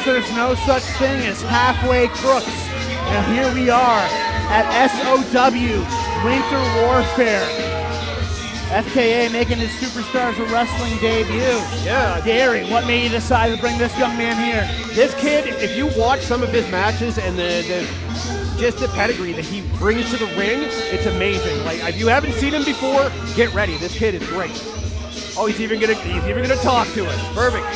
there's no such thing as halfway crooks. And here we are at S.O.W. Winter Warfare. FKA making his Superstars of Wrestling debut. Yeah. Gary, what made you decide to bring this young man here? This kid, if you watch some of his matches and just the pedigree that he brings to the ring, it's amazing. Like, if you haven't seen him before, get ready. This kid is great. Oh, he's even gonna talk to us. Perfect.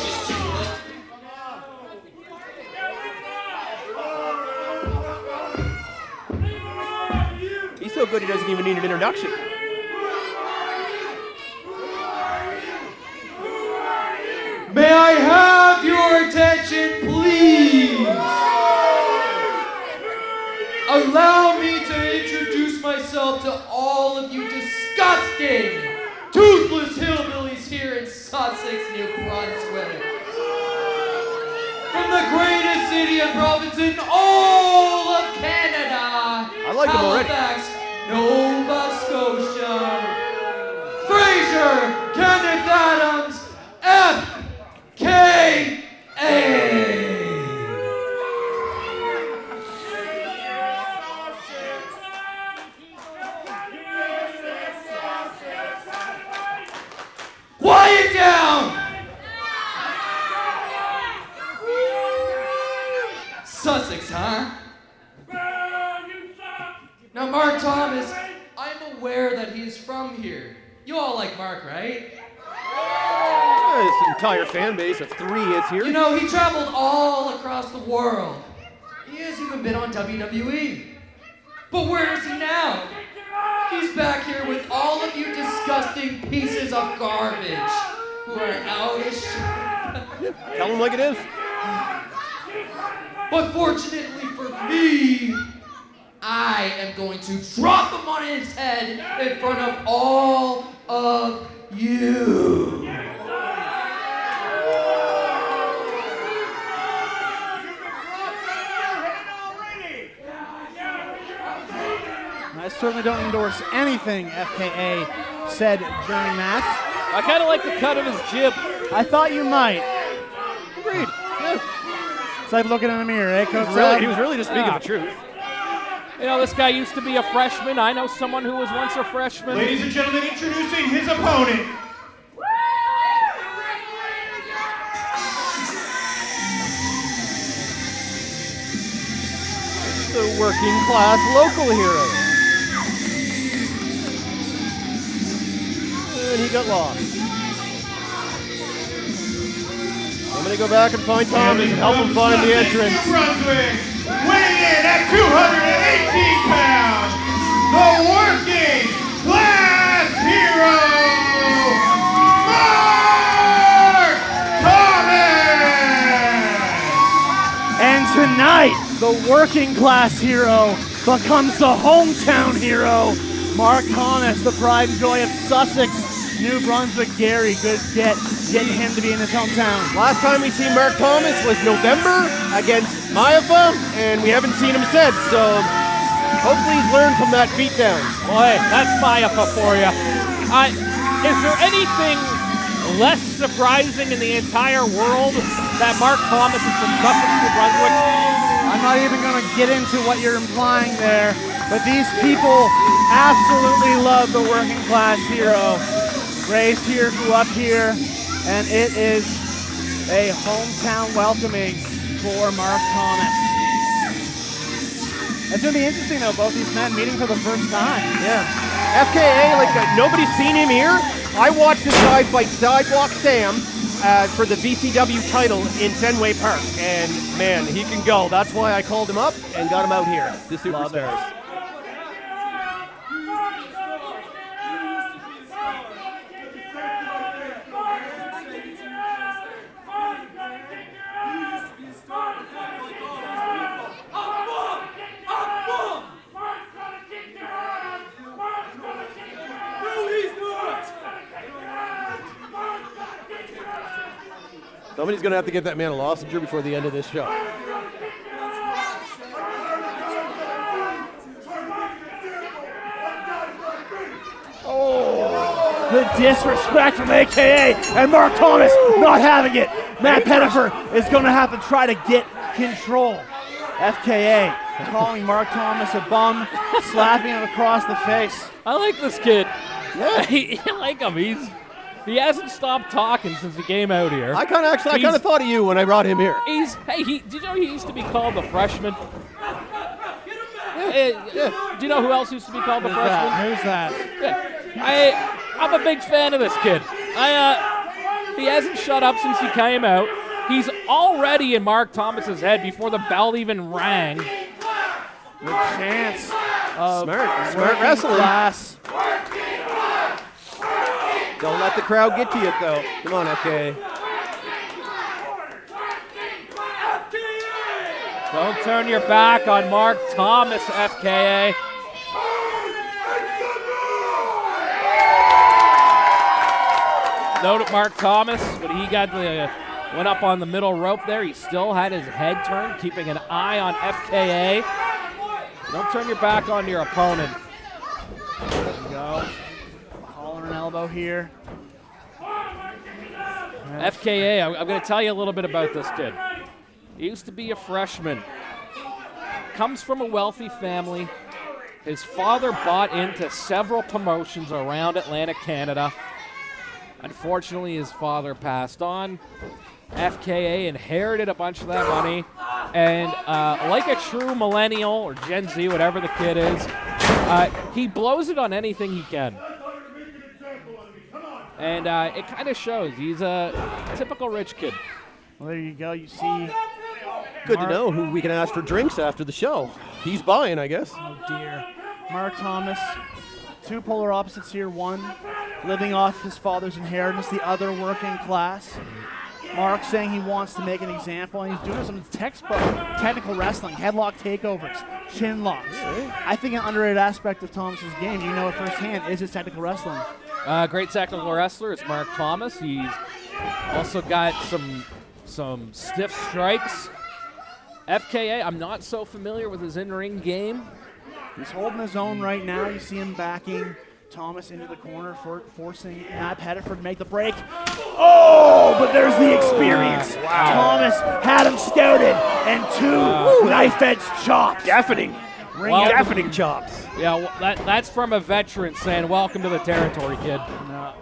He's so good he doesn't even need an introduction. May I have your attention, please? Allow me to introduce myself to all of you disgusting, toothless hillbillies here in Sussex, New Brunswick. From the greatest city and province in all of Canada, I like him already. Halifax, Nova Scotia. Fraser Kenneth Adams, FKA. Quiet down! Sussex, huh? Now, Mark Thomas, I'm aware that he's from here. You all like Mark, right? His entire fan base of 3 is here. You know, he traveled all across the world. He has even been on WWE. But where is he now? He's back here with all of you disgusting pieces of garbage who are out of shit. Tell him like it is. But fortunately for me, I am going to drop him on his head in front of all of you. I certainly don't endorse anything FKA said during that. I kind of like the cut of his jib. I thought you might. Agreed. Yeah. It's like looking in the mirror, eh, Coach? He was really just speaking the truth. You know, this guy used to be a freshman. I know someone who was once a freshman. Ladies and gentlemen, introducing his opponent. The working class local hero. And he got lost. I'm going to go back and find Thomas and help him find the entrance. New Brunswick, weighing in at 218 pounds, the working class hero, Mark Thomas! And tonight, the working class hero becomes the hometown hero. Mark Thomas, the pride and joy of Sussex, New Brunswick. Gary, good getting him to be in his hometown. Last time we seen Mark Thomas was November against Mayafa, and we haven't seen him since, so hopefully he's learned from that beatdown. Boy, that's Mayafa for you. Is there anything less surprising in the entire world that Mark Thomas is from Sussex, New Brunswick? I'm not even going to get into what you're implying there, but these people absolutely love the working class hero. Raised here, grew up here, and it is a hometown welcoming for Mark Thomas. It's going to be interesting, though, both these men meeting for the first time. Yeah. FKA, nobody's seen him here. I watched this guy fight Sidewalk Sam for the VCW title in Fenway Park, and man, he can go. That's why I called him up and got him out here, the Superstars. Somebody's going to have to get that man a lozenge before the end of this show. Oh! The disrespect from AKA and Mark Thomas not having it. Matt Pettifer is going to have to try to get control. FKA calling Mark Thomas a bum, slapping him across the face. I like this kid. Yeah. I like him. He hasn't stopped talking since he came out here. I kind of thought of you when I brought him here. Did you know he used to be called the freshman? Yeah. Do you know who else used to be called the freshman? Who's that? Yeah. I'm a big fan of this kid. He hasn't shut up since he came out. He's already in Mark Thomas's head before the bell even rang. The chance of smart wrestling. Class. Don't let the crowd get to you, though. Come on, FKA. Don't turn your back on Mark Thomas, FKA. Note Mark Thomas, when he went up on the middle rope there, he still had his head turned, keeping an eye on FKA. Don't turn your back on your opponent. There we go. Collar and elbow here. FKA, I'm going to tell you a little bit about this kid. He used to be a freshman. Comes from a wealthy family. His father bought into several promotions around Atlantic Canada. Unfortunately, his father passed on. FKA inherited a bunch of that money. And like a true millennial or Gen Z, whatever the kid is, he blows it on anything he can. And it kind of shows. He's a typical rich kid. Well, there you go. You see. Good to know who we can ask for drinks after the show. He's buying, I guess. Oh, dear. Mark Thomas, two polar opposites here. One living off his father's inheritance, the other working class. Mark saying he wants to make an example, and he's doing some textbook technical wrestling, headlock takeovers, chin locks. I think an underrated aspect of Thomas's game, you know it firsthand, is his technical wrestling. Great technical wrestler is Mark Thomas. He's also got some stiff strikes. FKA, I'm not so familiar with his in-ring game. He's holding his own right now. You see him backing Thomas into the corner, forcing Matt Pettifer to make the break. Oh, but there's the experience. Wow. Thomas had him scouted, and two knife-edge chops. Deafening. Deafening chops. Yeah, well, that's from a veteran saying, welcome to the territory, kid. No.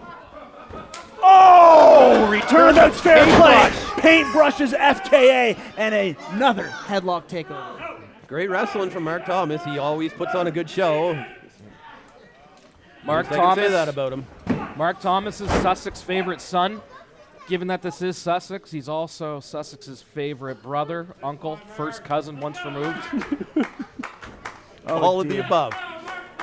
Oh, turnout's fair play. Paintbrushes FKA, and another headlock takeover. Great wrestling from Mark Thomas. He always puts on a good show. Mark I Thomas. can say that about him. Mark Thomas is Sussex' favorite son. Given that this is Sussex, he's also Sussex's favorite brother, uncle, first cousin once removed. All of the above.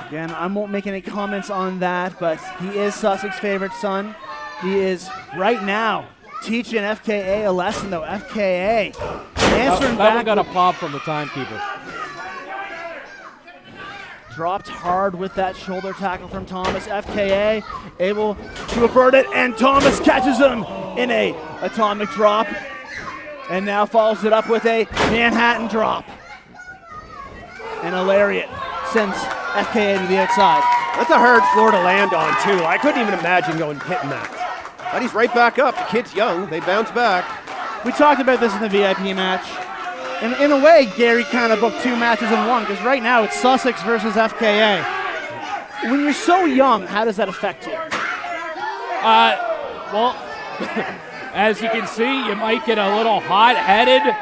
Again, I won't make any comments on that, but he is Sussex' favorite son. He is, right now, teaching FKA a lesson, though. FKA answering that one back. got a pop from the timekeeper. Dropped hard with that shoulder tackle from Thomas. FKA able to avert it, and Thomas catches him in a atomic drop, and now follows it up with a Manhattan drop. And a lariat sends FKA to the outside. That's a hard floor to land on, too. I couldn't even imagine hitting that. But he's right back up. The kid's young. They bounce back. We talked about this in the VIP match. And in a way, Gary kind of booked two matches in one, because right now it's Sussex versus FKA. When you're so young, how does that affect you? Well, as you can see, you might get a little hot-headed,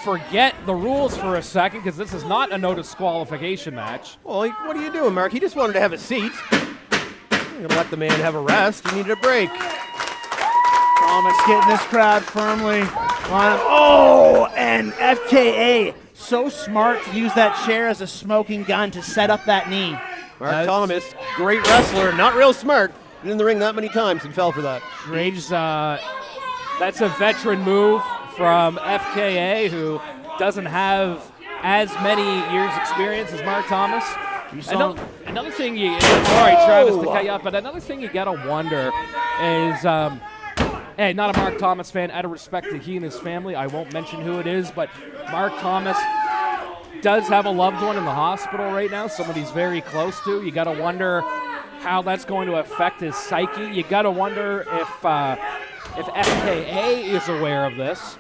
forget the rules for a second, because this is not a no disqualification match. Well, what are you doing, Mark? He just wanted to have a seat. You're going to let the man have a rest. He needed a break. Thomas getting this crowd firmly on him. Oh, and FKA so smart to use that chair as a smoking gun to set up that knee. Mark Thomas, great wrestler, not real smart. Been in the ring that many times and fell for that. That's a veteran move from FKA, who doesn't have as many years experience as Mark Thomas. Another thing sorry, Travis, to cut you off, but another thing you gotta wonder is, hey, not a Mark Thomas fan, out of respect to he and his family, I won't mention who it is, but Mark Thomas does have a loved one in the hospital right now, someone he's very close to. You gotta wonder how that's going to affect his psyche. You got to wonder if FKA is aware of this.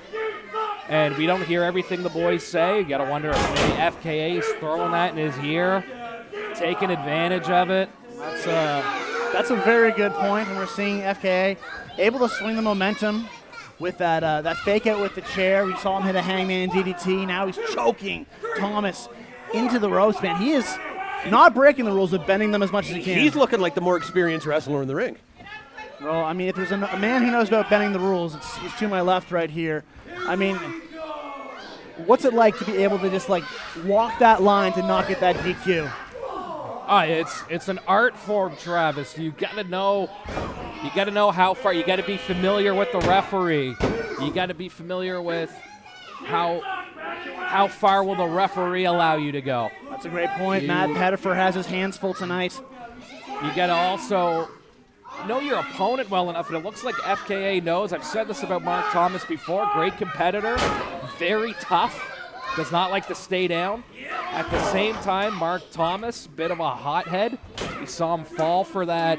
And we don't hear everything the boys say. You got to wonder if maybe FKA is throwing that in his ear, taking advantage of it. That's a very good point, and we're seeing FKA able to swing the momentum with that fake out with the chair. We saw him hit a hangman DDT. Now he's choking Thomas into the ropes, man. He is not breaking the rules, but bending them as much as he can. He's looking like the more experienced wrestler in the ring. Well, I mean, if there's a man who knows about bending the rules, he's to my left right here. I mean, what's it like to be able to just like walk that line to not get that DQ? It's an art form, Travis. You gotta know how far. You gotta be familiar with the referee. You gotta be familiar with how far will the referee allow you to go. That's a great point. Matt Pettifer has his hands full tonight. You gotta also know your opponent well enough, and it looks like FKA knows. I've said this about Mark Thomas before. Great competitor, very tough, does not like to stay down. At the same time, Mark Thomas, bit of a hothead. You saw him fall for that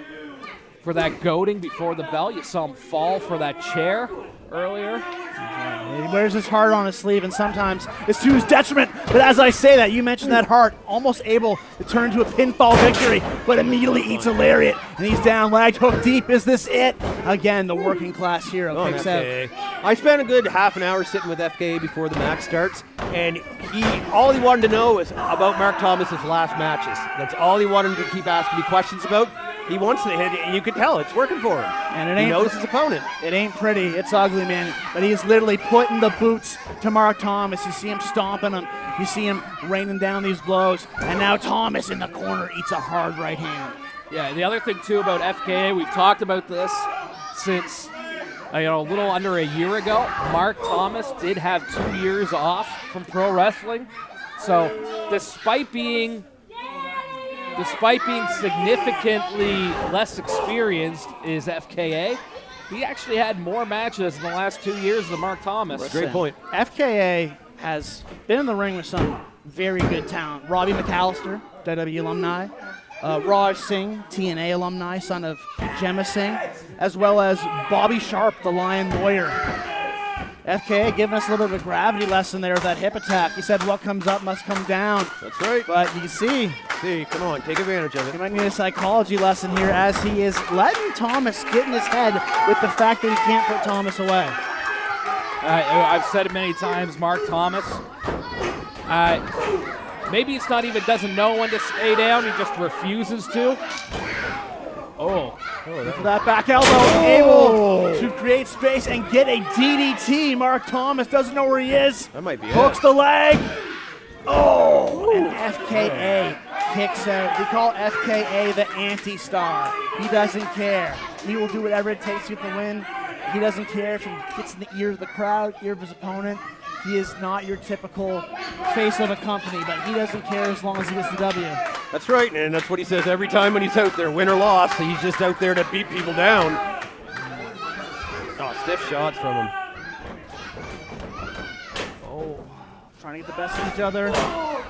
goading before the bell. You saw him fall for that chair earlier. He wears his heart on his sleeve, and sometimes it's to his detriment. But as I say that, you mentioned that heart, almost able to turn to a pinfall victory, but immediately eats a lariat, and he's down, leg hook deep. Is this it? Again, the working class hero picks out. I spent a good half an hour sitting with FKA before the match starts, and all he wanted to know is about Mark Thomas's last matches. That's all he wanted to keep asking me questions about. He wants to hit it, and you can tell it's working for him. And he knows his opponent. It ain't pretty. It's ugly, man. But he's literally putting the boots to Mark Thomas. You see him stomping him. You see him raining down these blows. And now Thomas in the corner eats a hard right hand. Yeah, the other thing, too, about FKA, we've talked about this since a little under a year ago. Mark Thomas did have 2 years off from pro wrestling. So despite being significantly less experienced is FKA, he actually had more matches in the last 2 years than Mark Thomas. Great point. FKA has been in the ring with some very good talent. Robbie McAllister, WWE alumni. Raj Singh, TNA alumni, son of Gemma Singh, as well as Bobby Sharp, the Lion Lawyer. FKA giving us a little bit of a gravity lesson there with that hip attack. He said what comes up must come down. That's right. But you can see. Come on, take advantage of it. He might need a psychology lesson here as he is letting Thomas get in his head with the fact that he can't put Thomas away. I've said it many times, Mark Thomas, maybe it's not even doesn't know when to stay down, he just refuses to. For that back elbow, able to create space and get a DDT. Mark Thomas doesn't know where he is. That might be Hooks the leg. And FKA kicks out. We call FKA the anti-star. He doesn't care. He will do whatever it takes to get the win. He doesn't care if he gets in the ear of the crowd, ear of his opponent. He is not your typical face of a company, but he doesn't care as long as he gets the W. That's right, and that's what he says every time when he's out there, win or loss. He's just out there to beat people down. Stiff shots from him. Trying to get the best of each other.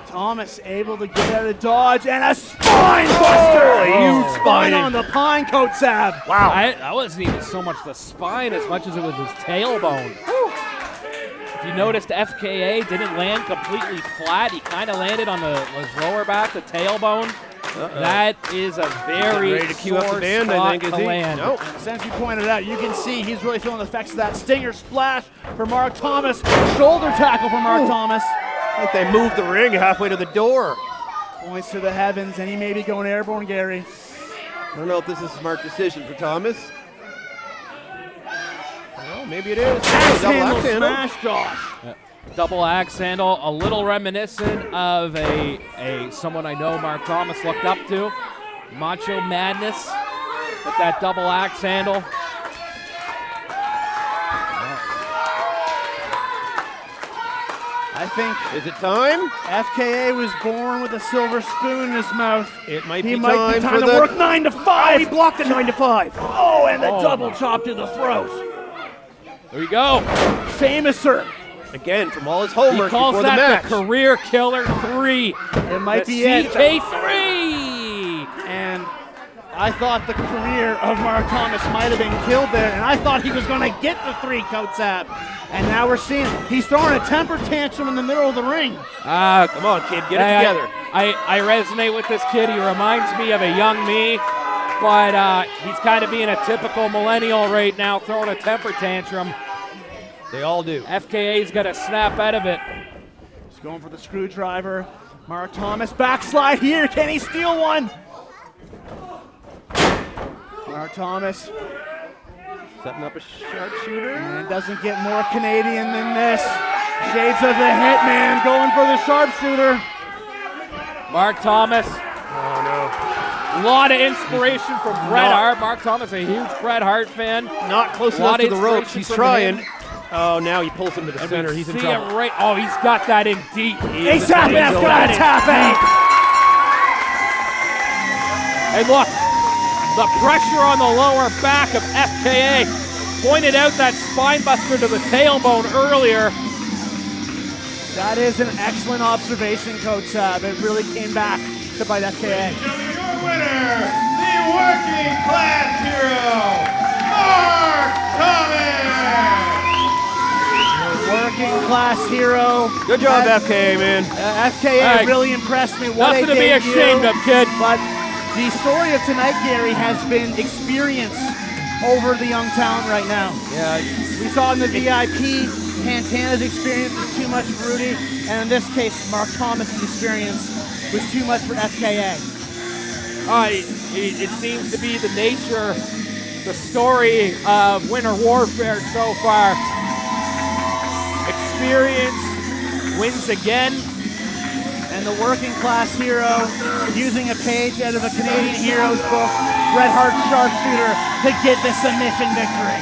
Thomas able to get out of the dodge, and a spine buster! A huge spine on the pine coat, Sab. Wow. That wasn't even so much the spine as much as it was his tailbone. If you noticed, FKA didn't land completely flat. He kind of landed on his lower back, the tailbone. That is a very ready to cue up the band, spot I think, is to he? land. Nope. Since you pointed out, you can see he's really feeling the effects of that stinger splash for Mark Thomas. Shoulder tackle for Mark Thomas. Like they moved the ring halfway to the door. Points to the heavens, and he may be going airborne, Gary. I don't know if this is a smart decision for Thomas. Well, maybe it is. Double axe handle. Smash, Josh. Double axe handle, a little reminiscent of a someone I know Mark Thomas looked up to, Macho Madness, with that double axe handle. I think Is it time? FKA was born with a silver spoon in his mouth. It might He be might time be time for to the work 9 to 5. he blocked it 9 to 5. Oh, and the double chop to the throat. There you go. Famouser. Again, from all his He homework calls before the that match. the career killer 3. It might The be it. CK3. And I thought the career of Mark Thomas might have been killed there, and I thought he was going to get the 3, Kotsab. And now we're seeing he's throwing a temper tantrum in the middle of the ring. Come on, kid, get it together. I resonate with this kid. He reminds me of a young me, but he's kind of being a typical millennial right now, throwing a temper tantrum. They all do. FKA's got to snap out of it. He's going for the screwdriver. Mark Thomas backslide here. Can he steal one? Mark Thomas Setting up a sharpshooter. and doesn't get more Canadian than this. Shades of the Hitman going for the sharpshooter. Mark Thomas. Oh, no. A lot of inspiration from Bret Hart. Mark Thomas, a huge Bret Hart fan. Not close enough to the ropes. He's trying. Oh, now he pulls him to the center. He's in trouble. Oh, he's got that in deep. He's tapping out. Got to tap out. Hey, look. The pressure on the lower back of FKA pointed out that spine buster to the tailbone earlier. That is an excellent observation, Kotsab. It really came back to bite FKA. Your winner, the working class hero, Mark Thomas. Working class hero. Good job, FKA, man. FKA Hey, really impressed me. What Nothing a to be debut. ashamed of, kid. But the story of tonight, Gary, has been experience over the young talent right now. Yeah. We saw in the VIP, Pantana's experience was too much for Rudy, and in this case, Mark Thomas's experience was too much for FKA. It seems to be the nature, the story of winter warfare so far. Experience wins again. And the working class hero using a page out of a Canadian Heroes book, Bret Hart sharpshooter, to get the submission victory.